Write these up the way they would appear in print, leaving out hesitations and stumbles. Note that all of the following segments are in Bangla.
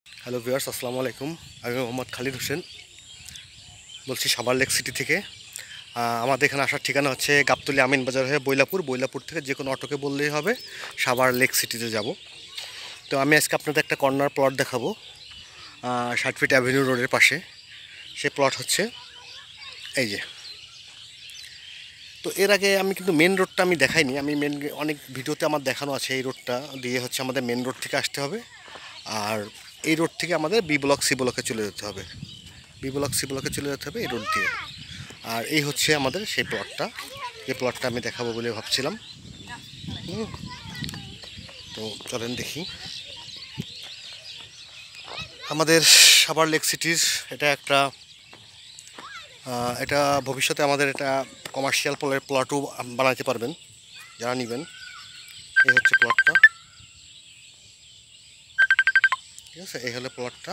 হ্যালো ভিউয়ার্স, আসসালামু আলাইকুম। আমি মোহাম্মদ খালিদ হোসেন বলছি সাভার লেক সিটি থেকে। আমাদের এখানে আসার ঠিকানা হচ্ছে গাবতলী আমিন বাজার হয়ে বৈলাপুর থেকে যে কোনো অটোকে বললেই হবে, সাভার লেক সিটিতে যাব। তো আমি আজকে আপনাদের একটা কর্নার প্লট দেখাবো 60 ফিট অ্যাভিনিউ রোডের পাশে। সে প্লট হচ্ছে এই যে। তো এর আগে আমি কিন্তু মেন রোডটা আমি দেখাইনি। আমি অনেক ভিডিওতে আমার দেখানো আছে এই রোডটা দিয়ে হচ্ছে আমাদের মেন রোড থেকে আসতে হবে, আর এই রোড থেকে আমাদের বি ব্লক সি ব্লকে চলে যেতে হবে। সি ব্লকে চলে যেতে হবে এই রোড দিয়ে। আর এই হচ্ছে আমাদের সেই প্লটটা, যে প্লটটা আমি দেখাবো বলে ভাবছিলাম। তো চলেন দেখি। আমাদের সাভার লেক সিটির এটা ভবিষ্যতে আমাদের এটা কমার্শিয়াল প্লটও বানাইতে পারবেন যারা নেবেন। এই হচ্ছে প্লটটা, ঠিক আছে? এই হলো প্লটটা।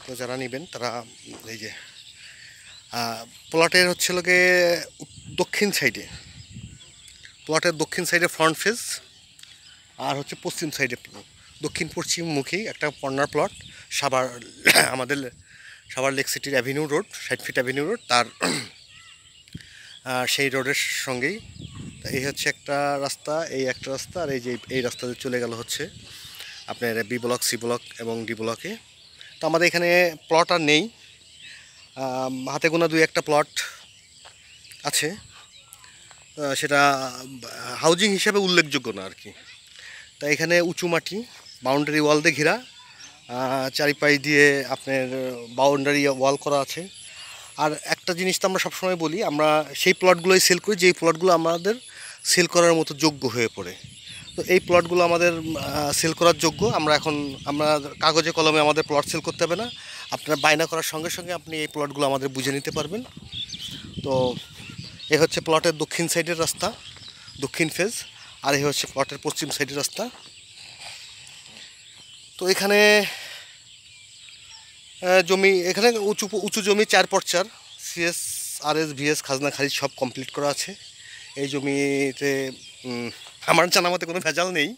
তো যারা নেবেন তারা এই যে প্লটের হচ্ছে লোকে দক্ষিণ সাইডে, প্লটের দক্ষিণ সাইডে ফ্রন্ট ফেস, আর হচ্ছে পশ্চিম সাইডে দক্ষিণ পশ্চিমমুখী একটা কর্নার প্লট সাভার আমাদের সাভার লেক সিটির avenue road, 60 fit avenue road, তার সেই রোডের সঙ্গেই। এই হচ্ছে একটা রাস্তা, এই একটা রাস্তা, আর এই যে এই রাস্তাতে চলে গেল হচ্ছে আপনার বি ব্লক, সি ব্লক এবং ডি ব্লকে। তো আমাদের এখানে প্লট আর নেই, হাতে গোনা 2-1টা প্লট আছে। সেটা হাউজিং হিসাবে উল্লেখযোগ্য না আর কি। তাই এখানে উঁচু মাটি, বাউন্ডারি ওয়াল দিয়ে ঘেরা, চারিপাশ দিয়ে আপনার বাউন্ডারি ওয়াল করা আছে। আর একটা জিনিস তো আমরা সবসময় বলি, আমরা সেই প্লটগুলোই সেল করি যেই প্লটগুলো আমাদের সেল করার মতো যোগ্য হয়ে পড়ে। তো এই প্লটগুলো আমাদের সেল করার যোগ্য। আমরা কাগজে কলমে আমাদের প্লট সেল করতে হবে না। আপনারা বায়না করার সঙ্গে সঙ্গে আপনি এই প্লটগুলো আমাদের বুঝে নিতে পারবেন। তো এ হচ্ছে প্লটের দক্ষিণ সাইডের রাস্তা, দক্ষিণ ফেজ, আর এই হচ্ছে প্লটের পশ্চিম সাইডের রাস্তা। তো এখানে জমি, এখানে উঁচু উঁচু জমি 4x4, সিএস, আরএস, ভিএস, খাজনা খারিজ সব কমপ্লিট করা আছে এই জমিতে। আমার জানা মতে কোনো ভেজাল নেই।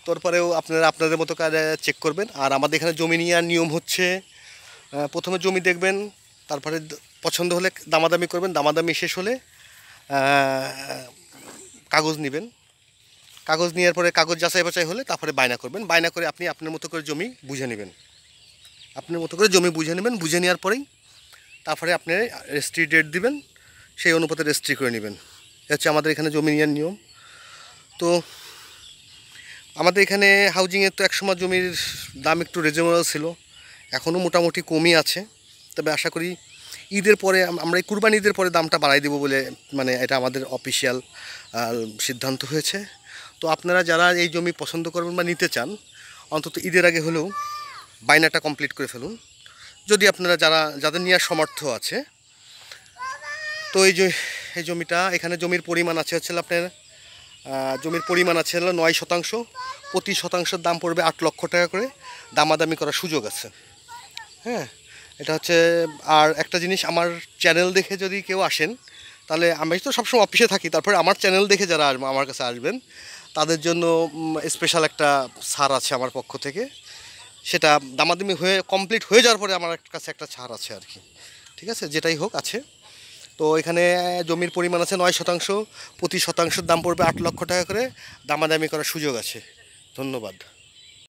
তারপরেও আপনারা আপনাদের মতো করে চেক করবেন। আর আমাদের এখানে জমি নেওয়ার নিয়ম হচ্ছে, প্রথমে জমি দেখবেন, তারপরে পছন্দ হলে দামাদামি করবেন, দামাদামি শেষ হলে কাগজ নেবেন, কাগজ নেওয়ার পরে কাগজ যাচাই বাছাই হলে তারপরে বায়না করবেন। বায়না করে আপনি আপনার মতো করে জমি বুঝে নেবেন, বুঝে নেওয়ার পরেই তারপরে আপনি রেজিস্ট্রি ডেট দিবেন, সেই অনুপাতে রেজিস্ট্রি করে নেবেন। হচ্ছে আমাদের এখানে জমি নেওয়ার নিয়ম। তো আমাদের এখানে হাউজিংয়ের তো একসময় জমির দাম একটু রিজনেবল ছিল, এখনও মোটামুটি কমই আছে। তবে আশা করি ঈদের পরে, আমরা এই কুরবানি ঈদের পরে দামটা বাড়াই দেবো বলে, মানে এটা আমাদের অফিসিয়াল সিদ্ধান্ত হয়েছে। তো আপনারা যারা এই জমি পছন্দ করবেন বা নিতে চান, অন্তত ঈদের আগে হলেও বায়নাটা কমপ্লিট করে ফেলুন, যদি আপনারা যাদের নেওয়ার সামর্থ্য আছে। তো এই জমিটা, এখানে জমির পরিমাণ আছে হচ্ছে আপনার, জমির পরিমাণ আছে হলো 9%। প্রতি শতাংশের দাম পড়বে 8 লক্ষ টাকা করে, দামাদামি করার সুযোগ আছে। হ্যাঁ, এটা হচ্ছে। আর একটা জিনিস, আমার চ্যানেল দেখে যদি কেউ আসেন, তাহলে আমি তো সবসময় অফিসে থাকি, তারপরে আমার চ্যানেল দেখে যারা আমার কাছে আসবেন তাদের জন্য স্পেশাল একটা ছাড় আছে আমার পক্ষ থেকে। সেটা দামাদামি হয়ে কমপ্লিট হয়ে যাওয়ার পরে আমার কাছে একটা ছাড় আছে আর কি, ঠিক আছে? যেটাই হোক আছে। তো এখানে জমির পরিমাণ আছে 9%, প্রতি শতাংশের দাম পড়বে 8 লক্ষ টাকা করে, দামাদামি করার সুযোগ আছে। ধন্যবাদ।